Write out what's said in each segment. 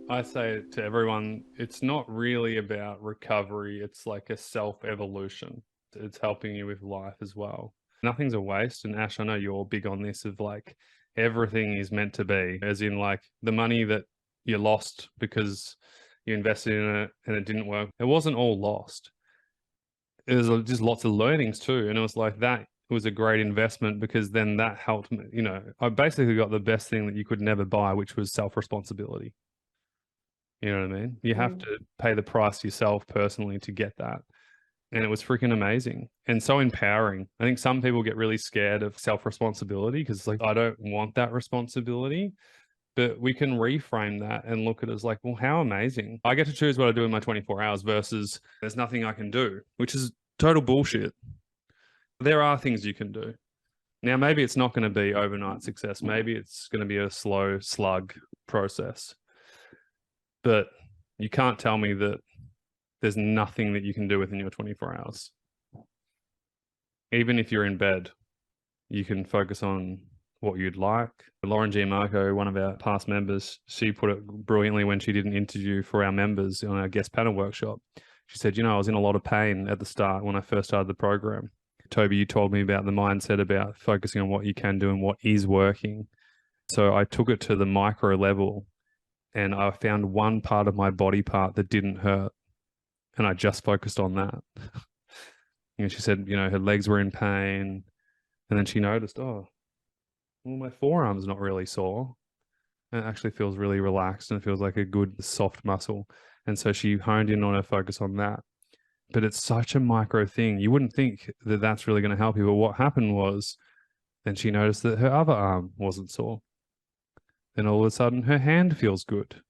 I say to everyone, it's not really about recovery. It's like a self-evolution. It's helping you with life as well. Nothing's a waste. And Ash, I know you're big on this of like everything is meant to be, as in like the money that you lost because you invested in it and it didn't work. It wasn't all lost. It was just lots of learnings too. And it was like that was a great investment because then that helped me. I basically got the best thing that you could never buy, which was self-responsibility. You know what I mean? You have Mm. to pay the price yourself personally to get that. And it was freaking amazing and so empowering. I think some people get really scared of self-responsibility because it's like, I don't want that responsibility. But we can reframe that and look at it as like, well, how amazing. I get to choose what I do in my 24 hours versus there's nothing I can do, which is total bullshit. There are things you can do. Now, maybe it's not going to be overnight success. Maybe it's going to be a slow slug process. But you can't tell me that there's nothing that you can do within your 24 hours. Even if you're in bed, you can focus on what you'd like. Lauren G. Marco, one of our past members, she put it brilliantly when she did an interview for our members on our guest panel workshop. She said, I was in a lot of pain at the start when I first started the program. Toby, you told me about the mindset about focusing on what you can do and what is working. So I took it to the micro level and I found one part of my body part that didn't hurt. And I just focused on that. She said, her legs were in pain. And then she noticed, oh, well, my forearm's not really sore. And it actually feels really relaxed and it feels like a good soft muscle. And so she honed in on her focus on that. But it's such a micro thing. You wouldn't think that that's really going to help you. But what happened was then she noticed that her other arm wasn't sore. Then all of a sudden her hand feels good.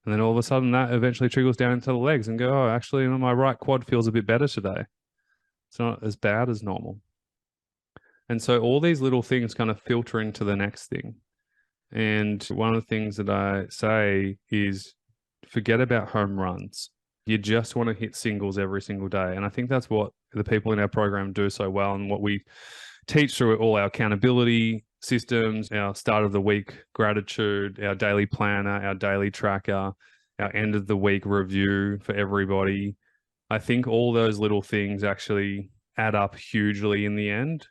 And then all of a sudden that eventually trickles down into the legs and go, oh, actually my right quad feels a bit better today. It's not as bad as normal. And so all these little things kind of filter into the next thing. And one of the things that I say is forget about home runs. You just want to hit singles every single day. And I think that's what the people in our program do so well and what we teach through all our accountability systems, our start of the week gratitude, our daily planner, our daily tracker, our end of the week review for everybody. I think all those little things actually add up hugely in the end.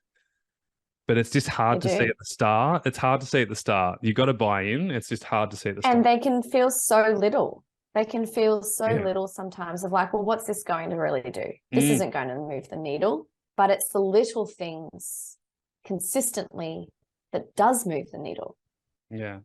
But it's just They hard to see do. at the start. It's hard to see at the start. You got to buy in. It's just hard to see at the And start. they can feel so little. They can feel so Yeah. little sometimes of like, well, what's this going to really do? This Mm. isn't going to move the needle, but it's the little things consistently that does move the needle. Yeah.